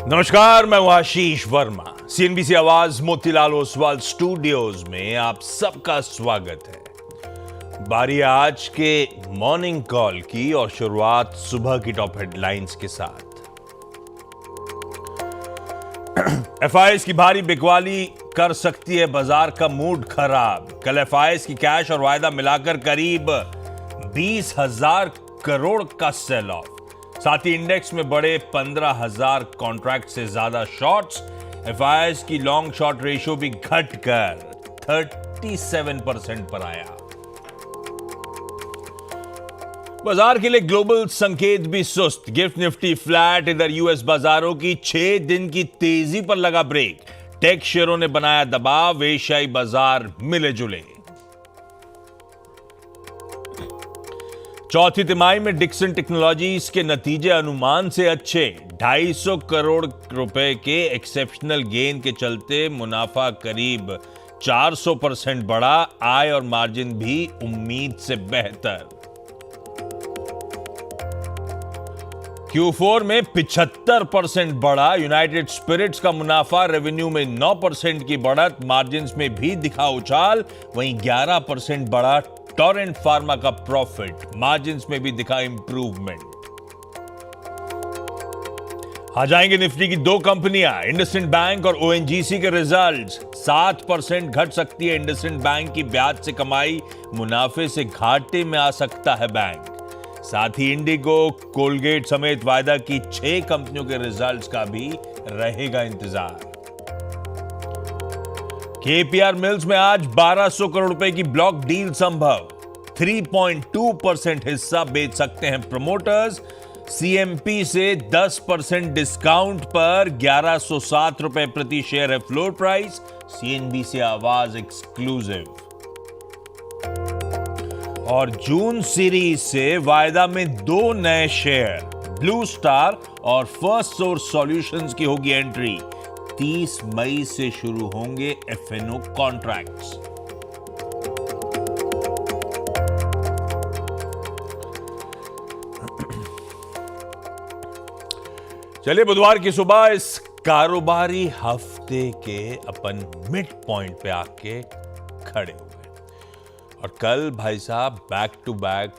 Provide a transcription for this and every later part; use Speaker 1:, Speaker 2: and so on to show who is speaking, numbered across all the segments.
Speaker 1: नमस्कार, मैं हूं आशीष वर्मा। सीएनबीसी आवाज मोतीलाल ओसवाल स्टूडियोज में आप सबका स्वागत है। बारी है आज के मॉर्निंग कॉल की और शुरुआत सुबह की टॉप हेडलाइंस के साथ। एफआईएस की भारी बिकवाली कर सकती है बाजार का मूड खराब। कल एफआईएस की कैश और वायदा मिलाकर करीब 20,000 करोड़ का सेल ऑफ। साथ ही इंडेक्स में बढ़े 15,000 कॉन्ट्रैक्ट से ज्यादा शॉर्ट्स। एफआईएस की लॉन्ग शॉर्ट रेशियो भी घटकर 37% पर आया। बाजार के लिए ग्लोबल संकेत भी सुस्त। Gift Nifty flat. इधर यूएस बाजारों की 6 दिन की तेजी पर लगा ब्रेक। टेक शेयरों ने बनाया दबाव। एशियाई बाजार मिले जुले। चौथी तिमाही में डिक्सन टेक्नोलॉजीज के नतीजे अनुमान से अच्छे। 250 करोड़ रुपए के एक्सेप्शनल गेन के चलते मुनाफा करीब 400% बढ़ा। आय और मार्जिन भी उम्मीद से बेहतर। Q4 में 75% बढ़ा। यूनाइटेड स्पिरिट्स का मुनाफा रेवेन्यू में 9% की बढ़त। मार्जिन्स में भी दिखा उछाल। वहीं 11% बढ़ा टोरेंट फार्मा का प्रॉफिट। मार्जिन्स में भी दिखा इंप्रूवमेंट। आ जाएंगे निफ्टी की 2 कंपनियां, इंडसइंड बैंक और ओएनजीसी के रिजल्ट्स। 7% घट सकती है इंडसइंड बैंक की ब्याज से कमाई। मुनाफे से घाटे में आ सकता है बैंक। साथ ही इंडिगो, कोलगेट समेत वायदा की 6 कंपनियों के रिजल्ट्स का भी रहेगा इंतजार। केपीआर मिल्स में आज 1200 करोड़ रुपए की ब्लॉक डील संभव। 3.2% हिस्सा बेच सकते हैं प्रमोटर्स। सीएमपी से 10% डिस्काउंट पर 1107 रुपए प्रति शेयर है फ्लोर प्राइस। सीएनबीसी आवाज एक्सक्लूसिव। और जून सीरीज से वायदा में 2 नए शेयर, ब्लू स्टार और फर्स्ट सोर्स सॉल्यूशंस की होगी एंट्री। 30 मई से शुरू होंगे एफएनओ कॉन्ट्रैक्ट्स। चलिए, बुधवार की सुबह इस कारोबारी हफ्ते के अपन मिड पॉइंट पे आके खड़े हुए। और कल भाई साहब back to back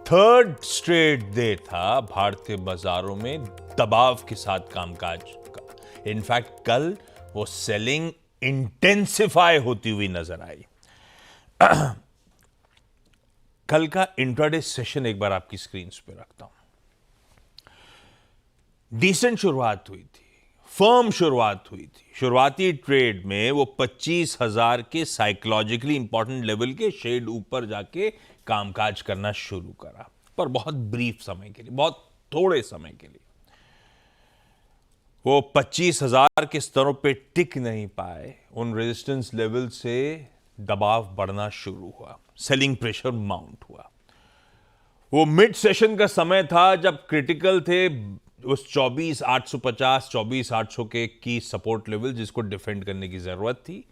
Speaker 1: 3rd straight day था भारतीय बाजारों में दबाव के साथ कामकाज का। इनफैक्ट कल वो सेलिंग इंटेंसिफाई होती हुई नजर आई। कल का इंट्राडे सेशन एक बार आपकी स्क्रीन पे रखता हूं। डिसेंट शुरुआत हुई थी, फर्म शुरुआत हुई थी। शुरुआती ट्रेड में वो 25,000 के साइकोलॉजिकली इंपॉर्टेंट लेवल के शेड ऊपर जाके कामकाज करना शुरू करा, पर बहुत ब्रीफ समय के लिए, बहुत थोड़े समय के लिए। वो 25,000 के स्तरों पे टिक नहीं पाए। उन रेजिस्टेंस लेवल से दबाव बढ़ना शुरू हुआ, सेलिंग प्रेशर माउंट हुआ। वो मिड सेशन का समय था जब क्रिटिकल थे उस 24,850, 24,800 के की सपोर्ट लेवल, जिसको डिफेंड करने की जरूरत थी।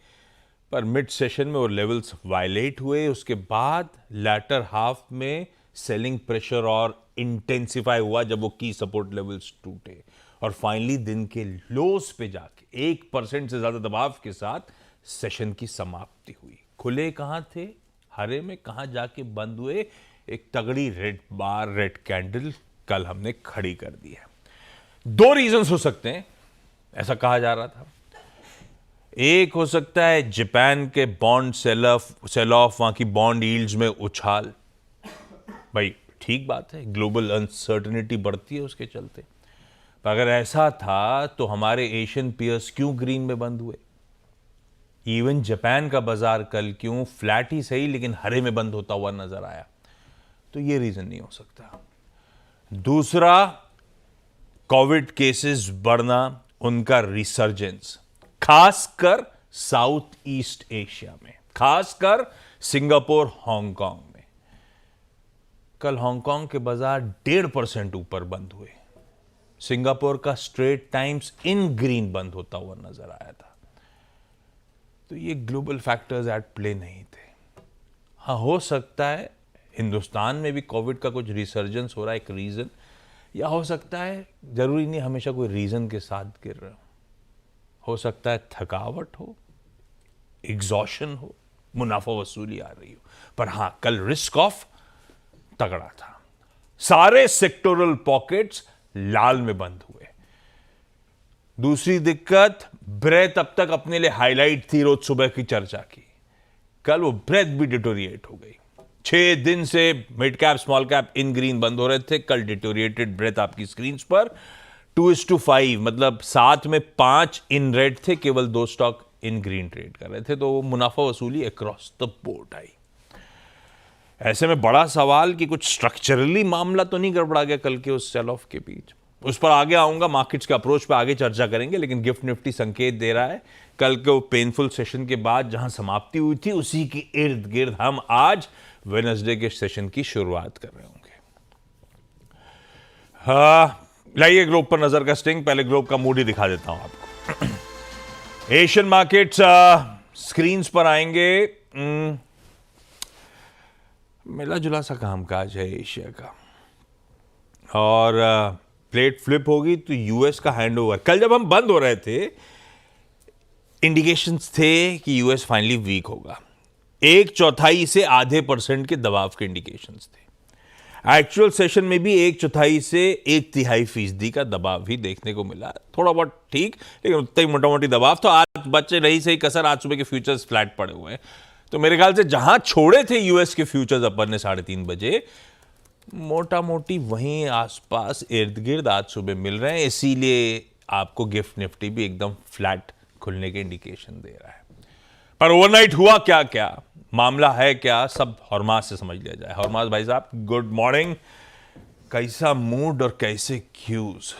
Speaker 1: पर मिड सेशन में वो लेवल्स वायलेट हुए। उसके बाद लैटर हाफ में सेलिंग प्रेशर और इंटेंसिफाई हुआ जब वो की सपोर्ट लेवल्स टूटे। और फाइनली दिन के लोस पे जाके 1% से ज्यादा दबाव के साथ सेशन की समाप्ति हुई। खुले कहां थे? हरे में। कहां जाके बंद हुए? एक तगड़ी रेड बार, रेड कैंडल कल हमने खड़ी कर दी है। 2 रीजंस हो सकते हैं, ऐसा कहा जा रहा था। एक हो सकता है जापान के बॉन्ड सेल ऑफ, वहां की बॉन्ड यील्ड्स में उछाल। भाई ठीक बात है, ग्लोबल अनसर्टेनिटी बढ़ती है उसके चलते। पर अगर ऐसा था तो हमारे एशियन पीयर्स क्यों ग्रीन में बंद हुए? इवन जापान का बाजार कल क्यों फ्लैट ही सही लेकिन हरे में बंद होता हुआ नजर आया? तो ये रीजन नहीं हो सकता। दूसरा, कोविड केसेस बढ़ना, उनका रिसर्जेंस, खासकर साउथ ईस्ट एशिया में, खासकर सिंगापुर, हांगकांग में। कल हांगकांग के बाजार 1.5% ऊपर बंद हुए। सिंगापुर का स्ट्रेट टाइम्स इन ग्रीन बंद होता हुआ नजर आया था। तो ये ग्लोबल फैक्टर्स एट प्ले नहीं थे। हाँ, हो सकता है हिंदुस्तान में भी कोविड का कुछ रिसर्जेंस हो रहा है, एक रीजन, या हो सकता है जरूरी नहीं हमेशा कोई रीजन के साथ गिर रहे हो सकता है थकावट हो, एग्जॉशन हो, मुनाफा वसूली आ रही हो। पर हां, कल रिस्क ऑफ तगड़ा था, सारे सेक्टोरल पॉकेट्स लाल में बंद हुए। दूसरी दिक्कत, ब्रेथ अब तक अपने लिए हाईलाइट थी रोज सुबह की चर्चा की, कल वो ब्रेथ भी डिटोरिएट हो गई। 6 दिन से मिड कैप स्मॉल कैप इन ग्रीन बंद हो रहे थे, कल डिटोरिएटेड ब्रेथ आपकी स्क्रीन पर 2:5, मतलब 7 में 5 इन रेड थे, केवल 2 स्टॉक इन ग्रीन ट्रेड कर रहे थे। तो मुनाफा वसूली अक्रॉस द बोर्ड आई। ऐसे में बड़ा सवाल कि कुछ स्ट्रक्चरली मामला तो नहीं गड़बड़ा गया कल के उस सेल ऑफ के बीच। उस पर आगे आऊंगा, मार्केट्स के अप्रोच पर आगे चर्चा करेंगे, लेकिन गिफ्ट निफ्टी संकेत दे रहा है कल के वो पेनफुल सेशन के बाद जहां समाप्ति हुई थी उसी के इर्द गिर्द हम आज वेडनेसडे के सेशन की शुरुआत कर रहे होंगे। लाइए ग्लोब पर नजर कास्टिंग, पहले ग्लोब का मूड ही दिखा देता हूं आपको। एशियन मार्केट्स स्क्रीन्स पर आएंगे। मिला जुला सा कामकाज है एशिया का, और प्लेट फ्लिप होगी तो यूएस का हैंडओवर। कल जब हम बंद हो रहे थे, इंडिकेशंस थे कि यूएस फाइनली वीक होगा। 1/4 से आधे % के दबाव के इंडिकेशंस थे। एक्चुअल सेशन में भी 1/4 से 1/3% का दबाव ही देखने को मिला। थोड़ा बहुत ठीक, लेकिन उतना ही मोटा मोटी दबाव। तो आज बच्चे रही सही कसर, आज सुबह के फ्यूचर्स फ्लैट पड़े हुए हैं। तो मेरे ख्याल से जहां छोड़े थे यूएस के फ्यूचर्स अपन ने 3:30 बजे, मोटा मोटी वहीं आसपास इर्द गिर्द आज सुबह मिल रहे हैं। इसीलिए आपको गिफ्ट निफ्टी भी एकदम फ्लैट खुलने के इंडिकेशन दे रहा है। पर ओवरनाइट हुआ क्या क्या, मामला है क्या, सब हरमाज से समझ लिया जाए। हरमाज भाई साहब, गुड मॉर्निंग। कैसा मूड और कैसे क्यूज?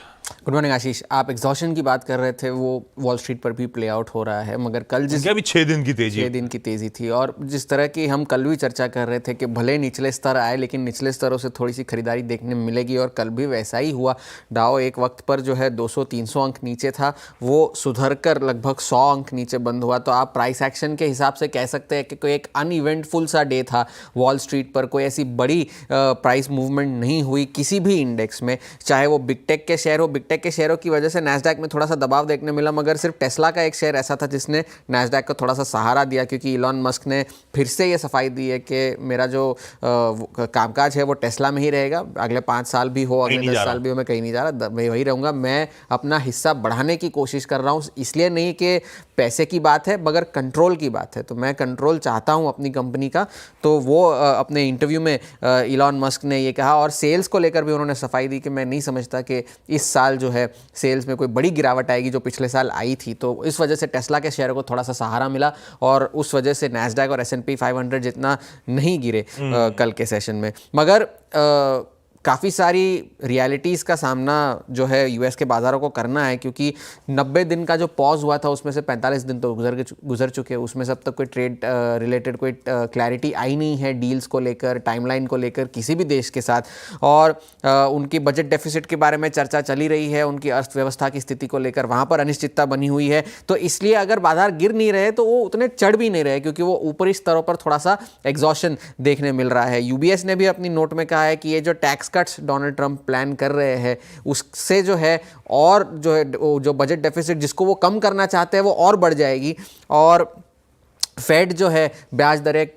Speaker 2: गुड मॉर्निंग आशीष। आप एग्जॉशन की बात कर रहे थे, वो वॉल स्ट्रीट पर भी प्ले आउट हो रहा है, मगर कल जिस
Speaker 1: भी 6 दिन की तेजी
Speaker 2: 6 दिन की तेजी थी, और जिस तरह की हम कल भी चर्चा कर रहे थे कि भले निचले स्तर आए लेकिन निचले स्तरों से थोड़ी सी खरीदारी देखने में मिलेगी, और कल भी वैसा ही हुआ। डाउ एक वक्त पर जो है 200-300 अंक नीचे था, वो सुधर कर लगभग 100 अंक नीचे बंद हुआ। तो आप प्राइस एक्शन के हिसाब से कह सकते हैं कि कोई एक अनइवेंटफुल सा डे था वॉल स्ट्रीट पर। कोई ऐसी बड़ी प्राइस मूवमेंट नहीं हुई किसी भी इंडेक्स में, चाहे वो बिग टेक के शेयर हो। बिग टेक के शेयरों की वजह से नैस्डैक में थोड़ा सा दबाव देखने मिला, मगर सिर्फ टेस्ला का एक शेयर ऐसा था जिसने नैस्डैक को थोड़ा सा सहारा दिया, क्योंकि इलॉन मस्क ने फिर से ये सफाई दी है कि मेरा जो कामकाज है वो टेस्ला में ही रहेगा। अगले 5 साल भी हो, अगले 10 साल भी हो, मैं कहीं नहीं जा रहा, मैं वही रहूँगा। मैं अपना हिस्सा बढ़ाने की कोशिश कर रहा हूँ, इसलिए नहीं कि पैसे की बात है, मगर कंट्रोल की बात है। तो मैं कंट्रोल चाहता हूँ अपनी कंपनी का। तो वो अपने इंटरव्यू में इलॉन मस्क ने ये कहा, और सेल्स को लेकर भी उन्होंने सफाई दी कि मैं नहीं समझता कि इस साल जो है सेल्स में कोई बड़ी गिरावट आएगी जो पिछले साल आई थी। तो इस वजह से टेस्ला के शेयर को थोड़ा सा सहारा मिला, और उस वजह से नैस्डैक और S&P 500 जितना नहीं गिरे कल के सेशन में। मगर काफ़ी सारी रियलिटीज़ का सामना जो है यूएस के बाज़ारों को करना है, क्योंकि 90 दिन का जो पॉज हुआ था उसमें से 45 दिन तो गुजर चुके हैं। उसमें से अब तक कोई ट्रेड रिलेटेड कोई क्लैरिटी आई नहीं है, डील्स को लेकर, टाइमलाइन को लेकर किसी भी देश के साथ। और उनकी बजट डेफिसिट के बारे में चर्चा चली रही है, उनकी अर्थव्यवस्था की स्थिति को लेकर वहाँ पर अनिश्चितता बनी हुई है। तो इसलिए अगर बाजार गिर नहीं रहे तो वो उतने चढ़ भी नहीं रहे, क्योंकि वो ऊपरी स्तरों पर थोड़ा सा एग्जॉशन देखने मिल रहा है। यूबीएस ने भी अपनी नोट में कहा है कि ये जो tax cuts Donald Trump plan कर रहे हैं, उससे जो है और जो है जो बजट डेफिसिट जिसको वो कम करना चाहते हैं वो और बढ़ जाएगी, और फेड जो है ब्याज दरें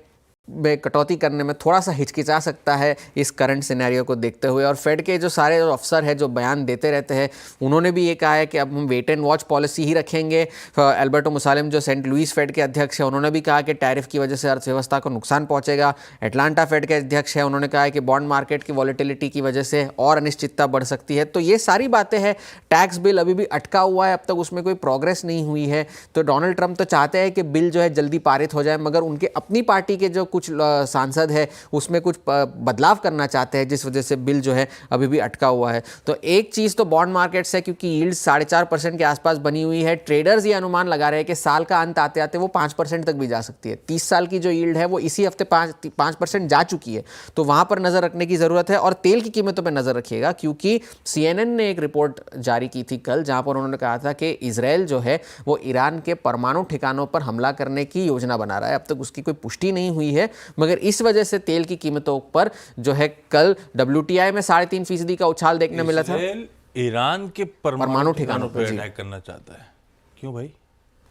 Speaker 2: में कटौती करने में थोड़ा सा हिचकिचा सकता है इस करंट सिनेरियो को देखते हुए। और फेड के जो सारे अफसर हैं जो बयान देते रहते हैं, उन्होंने भी ये कहा है कि अब हम वेट एंड वॉच पॉलिसी ही रखेंगे। एल्बर्टो मुसालिम जो सेंट लुइस फेड के अध्यक्ष हैं, उन्होंने भी कहा कि टैरिफ की वजह से अर्थव्यवस्था को नुकसान पहुंचेगा। एटलांटा फेड के अध्यक्ष हैं, उन्होंने कहा है कि बॉन्ड मार्केट की वॉलेटिलिटी की वजह से और अनिश्चितता बढ़ सकती है। तो ये सारी बातें हैं। टैक्स बिल अभी भी अटका हुआ है, अब तक उसमें कोई प्रोग्रेस नहीं हुई है। तो डोनाल्ड ट्रंप तो चाहते हैं कि बिल जो है जल्दी पारित हो जाए, मगर उनके अपनी पार्टी के जो कुछ सांसद है उसमें कुछ बदलाव करना चाहते हैं, जिस वजह से बिल जो है अभी भी अटका हुआ है। तो एक चीज़ तो बॉन्ड मार्केट से, क्योंकि यील्ड 4.5% के आसपास बनी हुई है, ट्रेडर्स ये अनुमान लगा रहे हैं कि साल का अंत आते आते वो 5% तक भी जा सकती है। 30 साल की जो यील्ड है वो इसी हफ्ते 5% जा चुकी है। तो वहाँ पर नज़र रखने की ज़रूरत है। और तेल की कीमतों पर नज़र रखिएगा, क्योंकि CNN ने एक रिपोर्ट जारी की थी कल, जहाँ पर उन्होंने कहा था कि इजराइल जो है वो ईरान के परमाणु ठिकानों पर हमला करने की योजना बना रहा है। अब तक उसकी कोई पुष्टि नहीं हुई है, है, मगर इस वजह से तेल की कीमतों पर जो है कल WTI में 3.5% का उछाल देखने मिला था।
Speaker 1: इजराइल ईरान के परमाणु ठिकानों पर
Speaker 2: जी।
Speaker 1: अटैक करना चाहता है। क्यों भाई?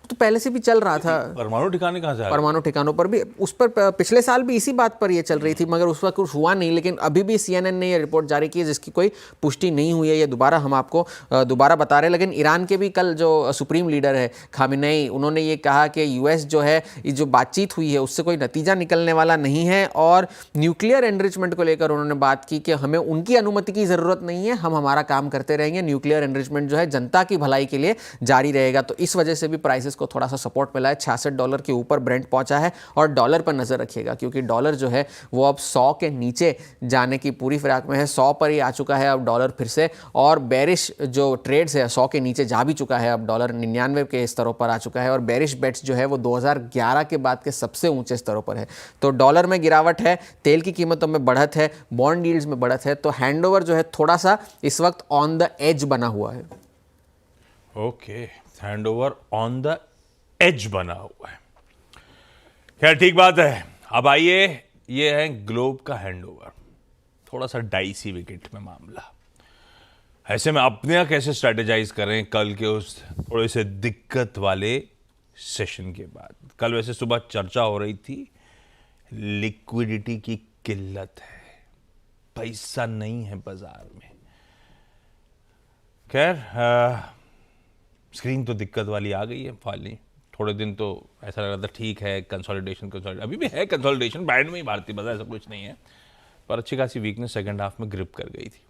Speaker 2: तो पहले से भी चल रहा था।
Speaker 1: परमाणु ठिकाने कहाँ से आ गए?
Speaker 2: परमाणु ठिकानों पर भी उस पर पिछले साल भी इसी बात पर ये चल रही थी, मगर उस वक्त कुछ हुआ नहीं। लेकिन अभी भी CNN ने ये रिपोर्ट जारी की है जिसकी कोई पुष्टि नहीं हुई है। ये दोबारा हम आपको दोबारा बता रहे हैं। लेकिन ईरान के भी कल जो सुप्रीम लीडर है खामेनेई, उन्होंने ये कहा कि US जो है ये जो बातचीत हुई है उससे कोई नतीजा निकलने वाला नहीं है, और न्यूक्लियर एनरिचमेंट को लेकर उन्होंने बात की कि हमें उनकी अनुमति की ज़रूरत नहीं है, हम हमारा काम करते रहेंगे। न्यूक्लियर एनरिचमेंट जो है जनता की भलाई के लिए जारी रहेगा। तो इस वजह से भी प्राइसेस को थोड़ा सा सपोर्ट मिला है। $66 के ऊपर ब्रेंट पहुंचा है। और डॉलर पर नजर रखिएगा क्योंकि डॉलर जो है वो अब 100 के नीचे जाने की पूरी फिराक में है। 100 पर ही आ चुका है अब डॉलर फिर से, और बेरिश जो ट्रेड्स है 100 के नीचे जा भी चुका है। अब डॉलर 99 के स्तरों पर आ चुका है, और बेरिश बेट्स जो है वो 2011 के बाद के सबसे ऊंचे स्तरों पर है। तो डॉलर में गिरावट है, तेल की कीमतों में बढ़त है, बॉन्ड यील्ड्स में बढ़त है। तो हैंडओवर जो है थोड़ा सा इस वक्त ऑन द एज बना हुआ है।
Speaker 1: Okay, handover on the edge बना हुआ है। खैर ठीक बात है। अब आइए, ये है ग्लोब का हैंडओवर। थोड़ा सा डाइसी विकेट में मामला। ऐसे में अपने यहाँ कैसे स्ट्रेटेजाइज करें कल के उस थोड़े से दिक्कत वाले सेशन के बाद। कल वैसे सुबह चर्चा हो रही थी लिक्विडिटी की किल्लत है, पैसा नहीं है बाजार में। खैर स्क्रीन तो दिक्कत वाली आ गई है फाली। थोड़े दिन तो ऐसा लग रहा था ठीक है, कंसोलिडेशन अभी भी है, कंसोलिडेशन बैंड में ही भारतीय बाजार, ऐसा कुछ नहीं है, पर अच्छी खासी वीकनेस सेकंड हाफ में ग्रिप कर गई थी।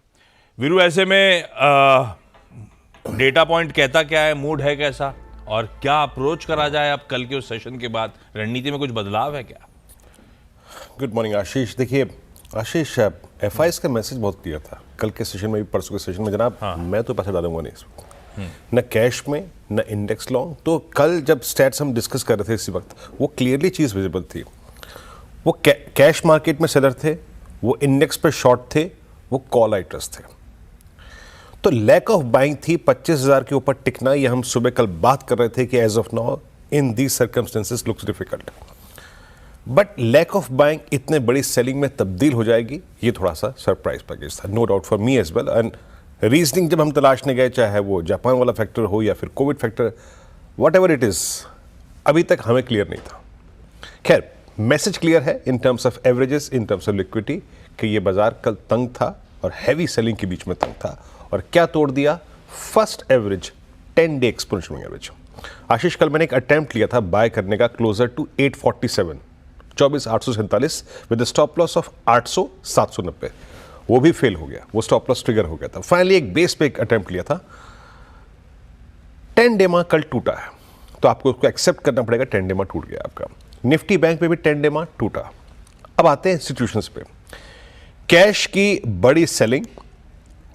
Speaker 1: वीरू, ऐसे में डेटा पॉइंट कहता क्या है, मूड है कैसा, और क्या अप्रोच करा जाए अब कल के उस सेशन के बाद? रणनीति में कुछ बदलाव है क्या?
Speaker 3: Good morning Ashish. देखिए आशीष, FIs का मैसेज बहुत क्लियर था कल के सेशन में भी, परसों के सेशन में। जनाब मैं तो पैसा डालूंगा नहीं इस वक्त, न कैश में न इंडेक्स लॉन्ग। तो कल जब स्टैट्स हम डिस्कस कर रहे थे इसी वक्त, वो क्लियरली चीज़ विजिबल थी। वो कैश मार्केट में सेलर थे, वो इंडेक्स पे शॉर्ट थे, वो कॉल राइटर्स थे। तो लैक ऑफ बाइंग थी। 25,000 के ऊपर टिकना, ये हम सुबह कल बात कर रहे थे कि as of now in these circumstances looks difficult. But lack of buying इतने बड़ी सेलिंग में तब्दील हो जाएगी, ये थोड़ा सा सरप्राइज पैकेज था, no doubt for me as well. And reasoning जब हम तलाशने गए, चाहे वो जापान वाला फैक्टर हो या फिर Covid factor, what ever it is, अभी तक हमें क्लियर नहीं था। खैर मैसेज क्लियर है in terms of averages, in terms of liquidity, कि ये बाजार कल तंग था और हैवी सेलिंग के बीच में तंग था। और क्या तोड़ दिया? First average 10 day exponential average. Ashish, कल मैंने एक अटेम्प्ट लिया था बाय करने का closer to 847, 24,847 with stop loss of 800, 790। वो भी फेल हो गया, वो स्टॉप लॉस ट्रिगर हो गया था। फाइनली एक बेस पे एक अटेम्प्ट लिया था। 10 डे मां कल टूटा है, तो आपको उसको एक्सेप्ट करना पड़ेगा। 10 डे मां टूट गया आपका। निफ्टी बैंक पे भी 10 डे मां टूटा। अब आते हैं इंस्टीट्यूशंस पे। कैश की बड़ी सेलिंग,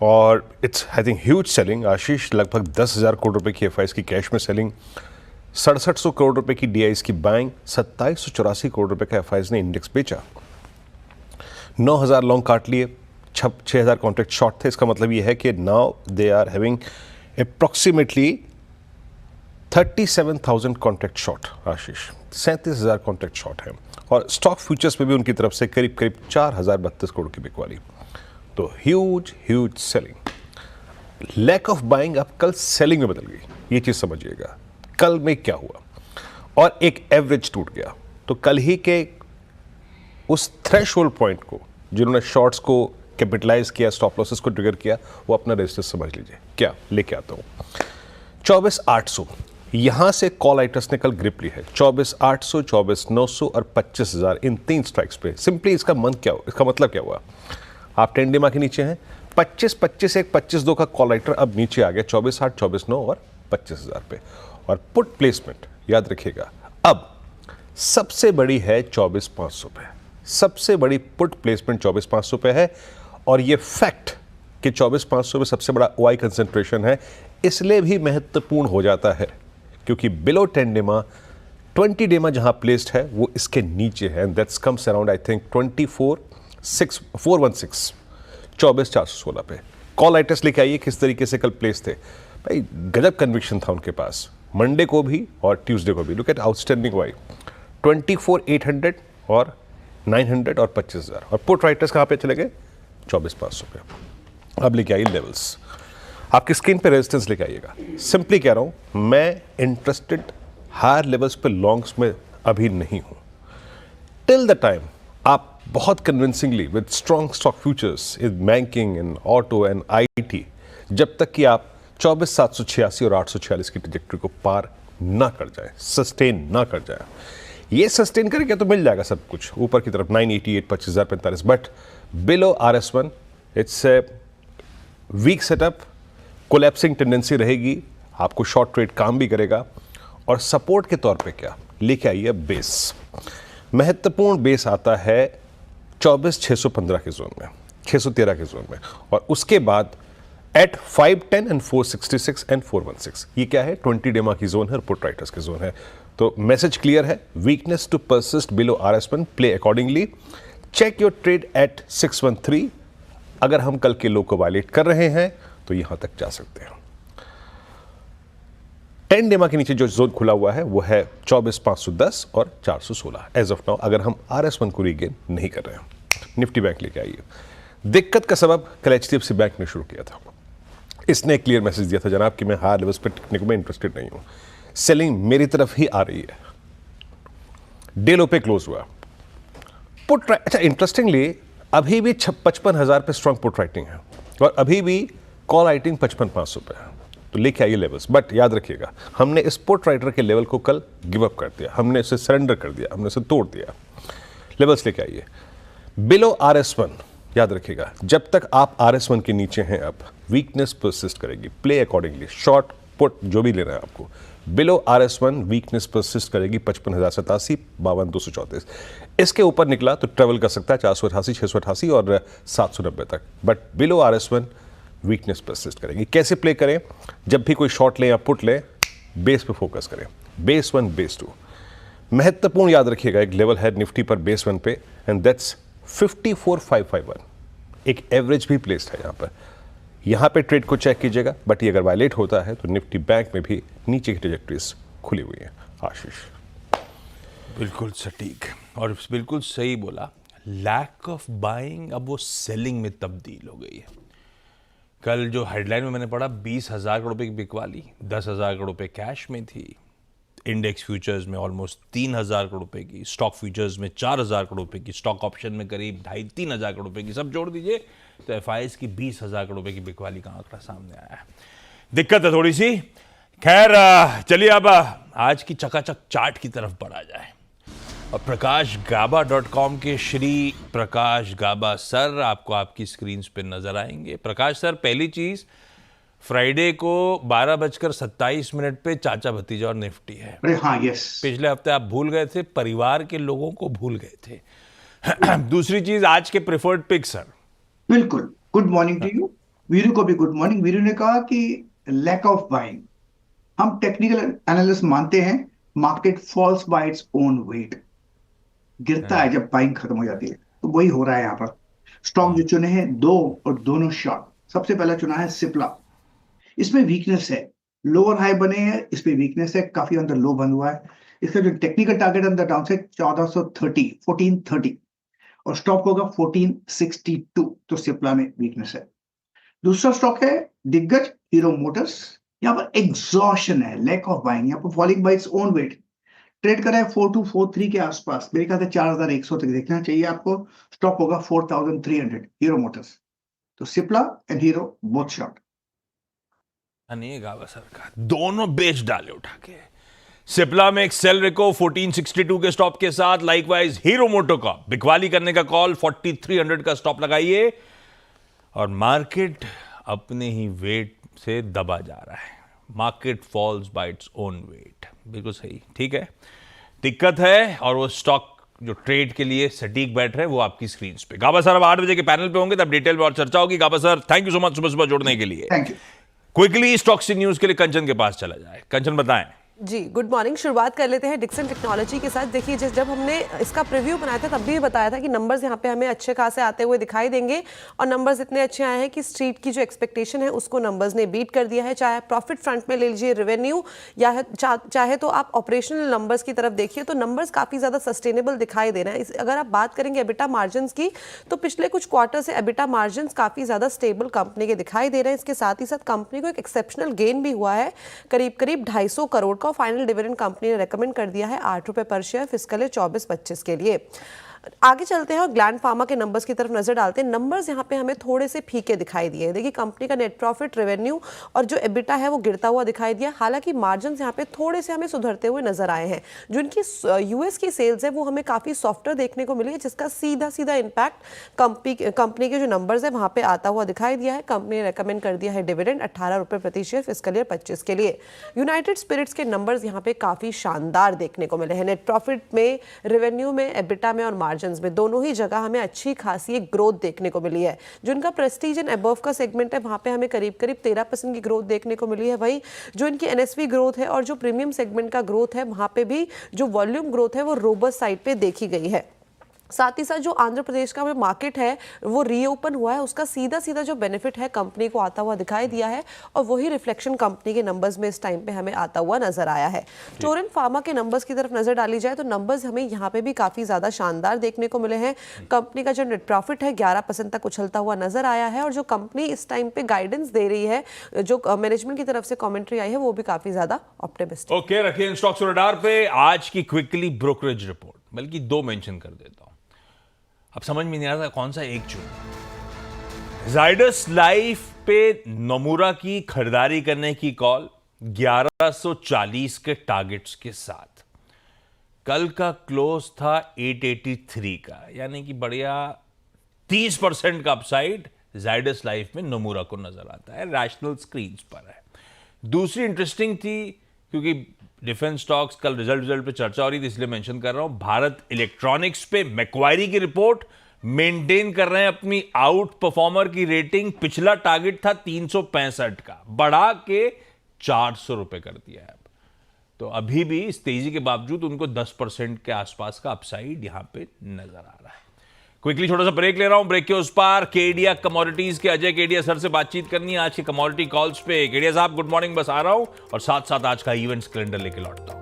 Speaker 3: और it's I think huge selling Ashish. लगभग 10,000 करोड़ रुपए की FIs की कैश में सेलिंग, 6700 करोड़ रुपए की DIs की बाइंग, 2784 करोड़ रुपए का FIs ने इंडेक्स बेचा, 9,000 लॉन्ग काट लिए, 6,000 कॉन्ट्रैक्ट शॉर्ट थे। इसका मतलब ये है कि now they are having approximately 37,000 contract short Ashish. 37,000 contract short है, और स्टॉक फ्यूचर्स पे भी उनकी तरफ से करीब करीब 4,032 करोड़ की बिकवाली। तो huge selling. Lack of buying अब कल सेलिंग में बदल गई, ये चीज समझिएगा। कल में क्या हुआ, और एक एवरेज टूट गया। तो कल ही के उस थ्रेशोल्ड पॉइंट को जिन्होंने शॉर्ट्स को कैपिटलाइज किया, स्टॉप लॉसेस को ट्रिगर किया, वो अपना रजिस्टर समझ लीजिए। क्या लेके आता हूं, 24,800 यहां से कॉल राइटर्स ने कल ग्रिप ली है। 24,800, 24,900 और 25,000, इन 3 स्ट्राइक्स पे। सिंपली इसका मतलब क्या हुआ, आप 10 डे मां के नीचे हैं, 25,25 1, 25,2 का कॉल राइटर अब नीचे आ गया 24,800, 24,900 और 25,000 पे। और पुट प्लेसमेंट याद रखिएगा, अब सबसे बड़ी है 24,500 पे। सबसे बड़ी पुट प्लेसमेंट 24,500 पे है। और ये फैक्ट कि 24,500 पे सबसे बड़ा OI कंसेंट्रेशन है, इसलिए भी महत्वपूर्ण हो जाता है क्योंकि बिलो 10 डे मां, 20 डे मां जहां प्लेस्ड है वो इसके नीचे है। That's comes around I think 24,416, 24,416 पे। कॉल राइटर्स लेके आइए किस तरीके से कल प्लेस थे। भाई गजब कन्विक्शन था उनके पास, मंडे को भी और ट्यूसडे को भी। लुक एट आउटस्टैंडिंग OI, 24,800 और 900 और 25,000, और पुट राइटर्स कहाँ पे चले गए? 24,500 पे। अब लेके आइए लेवल्स, आपकी स्क्रीन पे रेजिस्टेंस लेके आइएगा। सिंपली कह रहा हूं, मैं इंटरेस्टेड हायर लेवल्स पे लॉन्ग्स में अभी नहीं हूं। टिल द टाइम आप बहुत convincingly with strong stock futures in banking and auto and IT, जब तक कि आप 24,786 और 846 की ट्रैजेक्टरी को पार ना कर जाए, सस्टेन ना कर जाए। ये सस्टेन करेंगे तो मिल जाएगा सब कुछ ऊपर की तरफ 988, 25,045, but below RS1 it's a weak setup, collapsing tendency रहेगी, आपको शॉर्ट ट्रेड काम भी करेगा। और सपोर्ट के तौर पे क्या लेके आइए? बेस, महत्वपूर्ण बेस आता है 24,615 के जोन में, 613 के जोन में, और उसके बाद एट 510 एंड 466 एंड 416, ये क्या है? 20 डेमा की जोन है और पुट राइटर्स की जोन है। तो मैसेज क्लियर है, weakness to persist below RS1, play accordingly, check your trade at 613। अगर हम कल के लो को वायलेट कर रहे हैं तो यहां तक जा सकते हैं। 10 डेमा के नीचे जो जोन खुला हुआ है वो है 24,510 और 416 एज ऑफ नाउ, अगर हम RS1 को रीगेन नहीं कर रहे हैं। निफ्टी बैंक लेके आइए। दिक्कत का सबब कल HDFC बैंक ने शुरू किया था। इसने एक क्लियर मैसेज दिया था, जनाब, कि मैं हायर लेवल्स पे टिकने को मैं इंटरेस्टेड नहीं हूं, सेलिंग मेरी तरफ ही आ रही है। डे लो पे क्लोज हुआ। पुट, अच्छा इंटरेस्टिंगली अभी भी 55,000 पे स्ट्रॉन्ग पुट राइटिंग है और अभी भी कॉल राइटिंग 55,500 पे है। तो लेके आइए लेवल्स, बट याद रखिएगा हमने इस पुट राइटर के लेवल को कल गिव अप कर दिया, हमने इसे सरेंडर कर दिया, हमने इसे तोड़ दिया। लेवल्स लेके आइए। बिलो RS1 याद रखिएगा, जब तक आप RS1 के नीचे हैं अब वीकनेस परसिस्ट करेगी, प्ले अकॉर्डिंगली, शॉर्ट पुट जो भी लेना है आपको। बिलो RS1 वीकनेस परसिस्ट करेगी 55,087, 52,234। इसके ऊपर निकला तो ट्रेवल कर सकता है 488, 688 और 790 तक, but below RS1 weakness persist करेगी। कैसे प्ले करें? जब भी कोई शॉर्ट लें या पुट लें, बेस पे फोकस करें, बेस 1, बेस 2। महत्वपूर्ण याद रखिएगा, एक लेवल है निफ्टी पर बेस 1 पे, एंड दैट्स 54,551। एक एवरेज भी प्लेस्ड है यहां पे ट्रेड को चेक कीजिएगा, बट ये अगर वायलेट होता है तो निफ्टी बैंक में भी नीचे की ट्रैजेक्टरीज खुली हुई है। आशीष,
Speaker 1: बिल्कुल सटीक और बिल्कुल सही बोला। लैक ऑफ बाइंग अब वो सेलिंग में तब्दील हो गई है। कल जो हेडलाइन में मैंने पढ़ा 20,000 करोड़ रुपए की बिकवाली, 10,000 करोड़ रुपए कैश में थी, इंडेक्स फ्यूचर्स में ऑलमोस्ट 3,000 करोड़ रुपए की, स्टॉक फ्यूचर्स में 4,000 करोड़ रुपए की, स्टॉक ऑप्शन में करीब 2,500-3,000 करोड़ रुपए की, सब जोड़ दीजिए तो FIs की 20,000 करोड़ रुपए की बिकवाली का आंकड़ा सामने आया है। दिक्कत है थोड़ी सी। खैर चलिए अब आज की चकाचक चार्ट की तरफ बढ़ा जाए और प्रकाशगाबा.com के श्री प्रकाश गाबा सर आपको आपकी स्क्रीन पे नजर आएंगे। प्रकाश सर, पहली चीज, फ्राइडे को 12:27 पे चाचा भतीजा और निफ्टी है।
Speaker 4: अरे हाँ, यस,
Speaker 1: पिछले हफ्ते आप भूल गए थे, परिवार के लोगों को भूल गए थे। दूसरी चीज, आज के प्रेफर्ड पिक सर।
Speaker 4: बिल्कुल। Good morning to you. Veeru को भी गुड मॉर्निंग। वीरू ने कहा कि लैक ऑफ बाइंग, हम टेक्निकल एनालिस्ट मानते हैं market falls by its own weight, गिरता है जब बाइंग खत्म हो जाती है, तो वही हो रहा है यहाँ पर। स्टॉक जो चुने हैं दो और दोनों शॉर्ट। सबसे पहला चुना है सिप्ला, इसमें वीकनेस है, लोअर हाई बने हैं, इसमें वीकनेस है, काफी अंदर लो बंद हुआ है। इसका जो टेक्निकल टारगेट अंदर डाउन से 1430 और स्टॉप होगा 1462, तो सिप्ला में वीकनेस है। दूसरा स्टॉक है दिग्गज हीरो मोटर्स, यहाँ पर एग्जॉशन है, लैक ऑफ बाइंग, यहाँ पर falling bye its own wait, trade कर रहा है 4243 के आसपास, मेरे ख्याल से 4100 तक देखना चाहिए आपको। स्टॉप होगा 4300, हीरो मोटर्स। तो Cipla and hero both short.
Speaker 1: नहीं, गावा सर का दोनों बेच डाले उठा के। सिप्ला में एक सेल रिको 1462 के स्टॉप के साथ, लाइकवाइज हीरो मोटो का बिकवाली करने का कॉल, 4300 का स्टॉप लगाइए और मार्केट अपने ही वेट से दबा जा रहा है। Market falls by its own weight, बिल्कुल सही, ठीक है। दिक्कत है और वो स्टॉक जो ट्रेड के लिए सटीक बैठ रहे हैं वो आपकी स्क्रीन पे। गाबा सर अब 8 बजे के पैनल पे होंगे, तब डिटेल में और चर्चा होगी। Gaba sir, thank you so much सुबह सुबह जोड़ने के लिए।
Speaker 4: Thank you.
Speaker 1: क्विकली स्टॉक सी न्यूज के लिए कंचन के पास चला जाए। कंचन, बताएं।
Speaker 5: जी गुड मॉर्निंग। शुरुआत कर लेते हैं डिक्सन टेक्नोलॉजी के साथ। देखिए जब हमने इसका प्रीव्यू बनाया था तब भी बताया था कि नंबर्स यहाँ पे हमें अच्छे खासे आते हुए दिखाई देंगे और नंबर्स इतने अच्छे आए हैं कि स्ट्रीट की जो एक्सपेक्टेशन है उसको नंबर्स ने बीट कर दिया है। चाहे प्रॉफिट फ्रंट में ले लीजिए, रेवेन्यू, या चाहे तो आप ऑपरेशनल नंबर्स की तरफ देखिए तो नंबर्स काफ़ी ज़्यादा सस्टेनेबल दिखाई दे रहे हैं। अगर आप बात करेंगे एबिटा मार्जिन की तो पिछले कुछ क्वार्टर से एबिटा मार्जिन काफ़ी ज़्यादा स्टेबल कंपनी के दिखाई दे रहे हैं। इसके साथ ही साथ कंपनी को एक एक्सेप्शनल गेन भी हुआ है करीब 250 करोड़ का। फाइनल डिविडेंड कंपनी ने रेकमेंड कर दिया है 8 रुपए पर शेयर फिस्कल 24-25 के लिए। आगे चलते हैं और ग्लैंड फार्मा के नंबर्स की तरफ नजर डालते हैं। नंबर्स यहाँ पे हमें थोड़े से फीके दिखाई दिए। देखिए कंपनी का नेट प्रॉफिट, रेवेन्यू और जो एबिटा है वो गिरता हुआ दिखाई दिया। हालांकि मार्जिन्स यहाँ पे थोड़े से हमें सुधरते हुए नजर आए हैं। जो इनकी यूएस की सेल्स है वो हमें काफी सॉफ्टवेयर देखने को मिली है, जिसका सीधा सीधा इम्पैक्ट कंपनी के जो नंबर्स है वहां पे आता हुआ दिखाई दिया है। कंपनी ने रेकमेंड कर दिया है डिविडेंड 18 रुपए प्रति शेयर फिस्कल 25 के लिए। यूनाइटेड स्पिरिट्स के नंबर्स यहाँ पे काफी शानदार देखने को मिले हैं। नेट प्रॉफिट में, रेवेन्यू में, एबिटा में और मार्जिन्स में, दोनों ही जगह हमें अच्छी खासी एक ग्रोथ देखने को मिली है। जो इनका प्रेस्टीज एंड अबव का सेगमेंट है वहां पे हमें करीब 13% की ग्रोथ देखने को मिली है। वही जो इनकी एनएसवी ग्रोथ है और जो प्रीमियम सेगमेंट का ग्रोथ है वहां पे भी जो वॉल्यूम ग्रोथ है वो रोबस्ट साइड पे देखी गई है। साथ ही साथ जो आंध्र प्रदेश का मार्केट है वो रीओपन हुआ है, उसका सीधा सीधा जो बेनिफिट है कंपनी को आता हुआ दिखाई दिया है और वही रिफ्लेक्शन कंपनी के नंबर्स में इस टाइम पे हमें आता हुआ नजर आया है। टोरेंट फार्मा के नंबर्स की तरफ नजर डाली जाए तो नंबर्स हमें यहाँ पे भी काफी ज्यादा शानदार देखने को मिले हैं। कंपनी का जो नेट प्रॉफिट है 11% तक उछलता हुआ नजर आया है और जो कंपनी इस टाइम पे गाइडेंस दे रही है, जो मैनेजमेंट की तरफ से कमेंट्री आई है वो भी काफी ज्यादा ऑप्टिमिस्टिक।
Speaker 1: ओके, रखिए स्टॉक्स रडार पे आज की क्विकली ब्रोकरेज रिपोर्ट, बल्कि 2 मेंशन कर देता हूं, अब समझ में नहीं आ रहा कौन सा एक चुन। जाइडस लाइफ पे नोमुरा की खरीदारी करने की कॉल 1140 के टारगेट्स के साथ। कल का क्लोज था 883 का, यानी कि बढ़िया 30% का अपसाइड जाइडस लाइफ में नोमुरा को नजर आता है, रैशनल स्क्रीन्स पर है। दूसरी इंटरेस्टिंग थी क्योंकि डिफेंस स्टॉक्स कल रिजल्ट पे चर्चा हो रही थी इसलिए मेंशन कर रहा हूं। भारत इलेक्ट्रॉनिक्स पे मैक्वायरी की रिपोर्ट मेंटेन कर रहे हैं अपनी आउट परफॉर्मर की रेटिंग। पिछला टारगेट था 365 का, बढ़ा के 400 रुपए कर दिया है। तो अभी भी इस तेजी के बावजूद उनको 10% के आसपास का अपसाइड यहां पे नजर आ रहा है। क्विकली छोटा सा ब्रेक ले रहा हूं, ब्रेक के उस पार केडिया कमोडिटीज के अजय केडिया सर से बातचीत करनी है आज के कमोडिटी कॉल्स पे। केडिया साहब गुड मॉर्निंग, बस आ रहा हूं और साथ साथ आज का इवेंट्स कैलेंडर लेके लौटता हूं।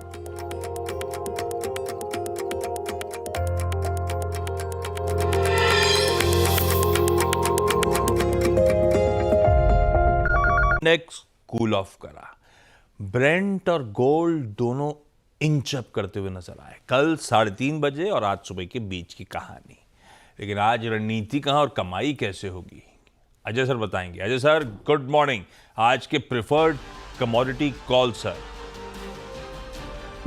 Speaker 1: नेक्स्ट कूल ऑफ करा, ब्रेंट और गोल्ड दोनों इंच अप करते हुए नजर आए। कल 3:30 बजे और आज सुबह के बीच की कहानी। लेकिन आज रणनीति कहां और कमाई कैसे होगी, अजय सर बताएंगे। अजय सर गुड मॉर्निंग, आज के preferred commodity call sir.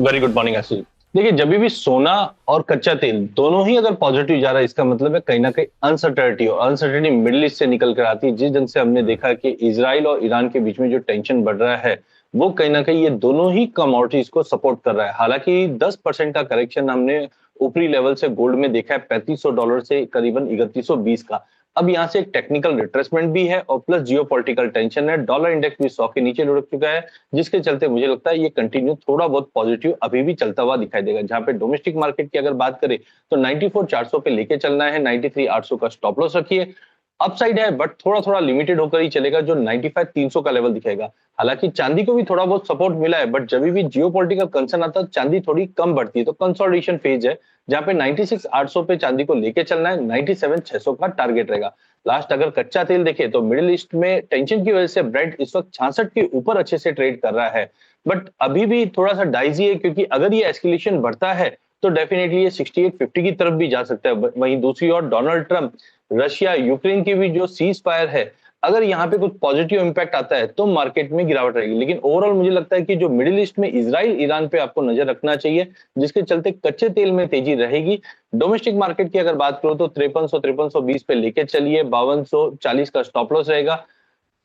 Speaker 6: Very good morning Ashish. देखिए जब भी सोना और कच्चा तेल दोनों ही अगर पॉजिटिव जा रहा है, इसका मतलब है कहीं ना कहीं अनसर्टेनिटी, और अनसर्टेनिटी मिडिल ईस्ट से निकल कर आती है। जिस ढंग से हमने देखा कि इजराइल और ईरान के बीच में जो टेंशन बढ़ रहा है वो कहीं ना कहीं ये दोनों ही कमोडिटीज को सपोर्ट कर रहा है। हालांकि 10% का करेक्शन हमने ऊपरी लेवल से गोल्ड में देखा है, $3500 से करीबन 3120 का। अब यहाँ से एक टेक्निकल रिट्रेसमेंट भी है और प्लस जियोपॉलिटिकल टेंशन है। डॉलर इंडेक्स भी 100 के नीचे लुढ़क चुका है, जिसके चलते मुझे लगता है ये कंटिन्यू थोड़ा बहुत पॉजिटिव अभी भी चलता हुआ दिखाई देगा। जहां पे डोमेस्टिक मार्केट की अगर बात करें तो 94,400 पे लेके चलना है, 93,800 का स्टॉप लॉस रखिए। अपसाइड है बट थोड़ा थोड़ा लिमिटेड होकर ही चलेगा, जो 95,300 का लेवल दिखेगा। हालांकि चांदी को भी थोड़ा बहुत सपोर्ट मिला है, बट जब भी जियोपॉलिटिकल कंसर्न आता है चांदी थोड़ी कम बढ़ती है। तो कंसोलिडेशन फेज है जहां पे 96,800 पे चांदी को लेके चलना है, 97,600 का टारगेट रहेगा। लास्ट अगर कच्चा तेल देखे तो मिडिल ईस्ट में टेंशन की वजह से ब्रेंट इस वक्त 66 के ऊपर अच्छे से ट्रेड कर रहा है, बट अभी भी थोड़ा सा डाइजी है क्योंकि अगर ये एस्केलेशन बढ़ता है तो डेफिनेटली ये 6850 की तरफ भी जा सकता है। वहीं दूसरी ओर डोनाल्ड ट्रंप, रशिया यूक्रेन की भी जो सीज फायर है, अगर यहाँ पे कुछ पॉजिटिव इंपैक्ट आता है तो मार्केट में गिरावट रहेगी। लेकिन ओवरऑल मुझे लगता है कि जो मिडिल ईस्ट में इजराइल ईरान पे आपको नजर रखना चाहिए, जिसके चलते कच्चे तेल में तेजी रहेगी। डोमेस्टिक मार्केट की अगर बात करो तो 5300-5320 पे लेके चलिए, 5240 का स्टॉप लॉस रहेगा।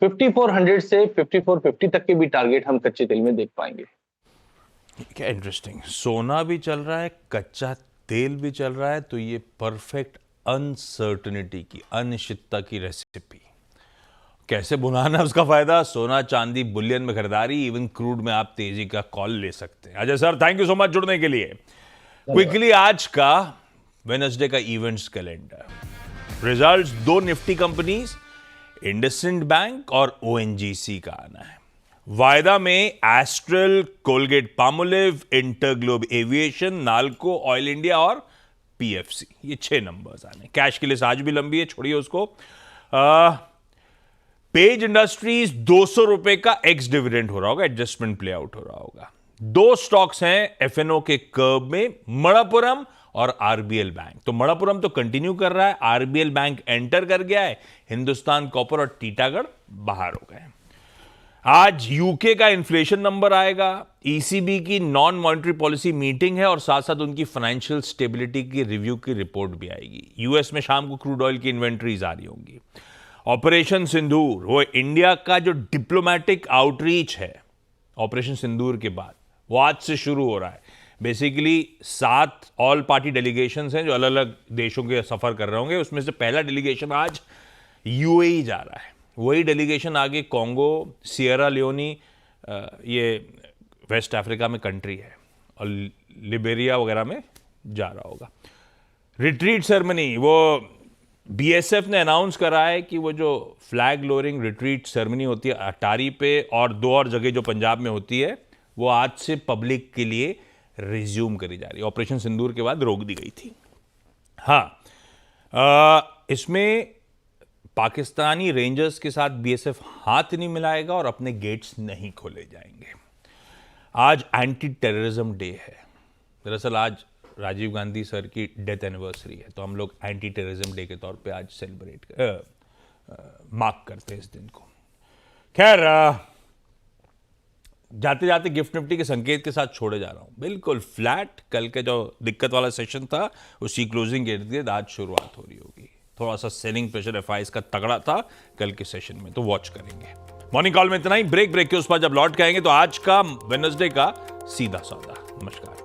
Speaker 6: 5400 से 5450 तक के भी टारगेट हम कच्चे तेल में देख पाएंगे।
Speaker 1: क्या इंटरेस्टिंग, सोना भी चल रहा है, कच्चा तेल भी चल रहा है, तो ये परफेक्ट अनसर्टनिटी की, अनिश्चितता की रेसिपी। कैसे बुलाना है उसका फायदा? सोना चांदी बुलियन में खरीदारी, इवन क्रूड में आप तेजी का कॉल ले सकते हैं। Ajay sir, thank you so much जुड़ने के लिए। क्विकली आज का वेडनेसडे का events calendar. Results 2 Nifty companies, IndusInd bank और ओएनजीसी का आना है। वायदा में astral, Colgate Palmolive, InterGlobe aviation, NALCO, oil India और पीएफसी, ये 6 नंबर्स आने। कैश की लिस्ट आज भी लंबी है, छोड़िए उसको। पेज इंडस्ट्रीज 200 रुपए का एक्स डिविडेंड हो रहा होगा, एडजस्टमेंट प्ले आउट हो रहा होगा। 2 स्टॉक्स हैं एफएनओ के कर्व में, मणप्पुरम और आरबीएल बैंक। तो मणप्पुरम तो कंटिन्यू कर रहा है, आरबीएल बैंक एंटर कर गया है, हिंदुस्तान कॉपर और टीटागढ़ बाहर हो गए। आज यूके का इन्फ्लेशन नंबर आएगा, ईसीबी की नॉन मॉनेटरी पॉलिसी मीटिंग है और साथ साथ उनकी फाइनेंशियल स्टेबिलिटी की रिव्यू की रिपोर्ट भी आएगी। यूएस में शाम को क्रूड ऑयल की इन्वेंट्रीज आ रही होंगी। ऑपरेशन सिंदूर, वो इंडिया का जो डिप्लोमेटिक आउटरीच है ऑपरेशन सिंदूर के बाद, वो आज से शुरू हो रहा है। बेसिकली 7 ऑल पार्टी डेलीगेशंस हैं जो अलग अलग देशों के सफर कर रहे होंगे। उसमें से पहला डेलीगेशन आज यूएई जा रहा है, वही डेलीगेशन आगे कॉन्गो, सियरा लियोनी, ये वेस्ट अफ्रीका में कंट्री है, और लिबेरिया वगैरह में जा रहा होगा। रिट्रीट सेरेमनी, वो बीएसएफ ने अनाउंस करा है कि वो जो फ्लैग लोअरिंग रिट्रीट सेरेमनी होती है अटारी पे और 2 और जगह जो पंजाब में होती है, वो आज से पब्लिक के लिए रिज्यूम करी जा रही है। ऑपरेशन सिंदूर के बाद रोक दी गई थी। हाँ, इसमें पाकिस्तानी रेंजर्स के साथ बीएसएफ हाथ नहीं मिलाएगा और अपने गेट्स नहीं खोले जाएंगे। आज एंटी टेररिज्म डे है। दरअसल आज राजीव गांधी सर की डेथ एनिवर्सरी है, तो हम लोग एंटी टेररिज्म डे के तौर पे आज सेलिब्रेट मार्क करते हैं इस दिन को। खैर, जाते जाते गिफ्ट निफ्टी के संकेत के साथ छोड़े जा रहा हूं, बिल्कुल फ्लैट। कल के जो दिक्कत वाला सेशन था उसकी क्लोजिंग के इर्द-गिर्द आज शुरुआत हो रही होगी। थोड़ा सा सेलिंग प्रेशर एफआईएस का तगड़ा था कल के सेशन में, तो वॉच करेंगे। मॉर्निंग कॉल में इतना ही। ब्रेक के उस पर जब लौट के आएंगे तो आज का वेडनेसडे का सीधा सौदा। नमस्कार।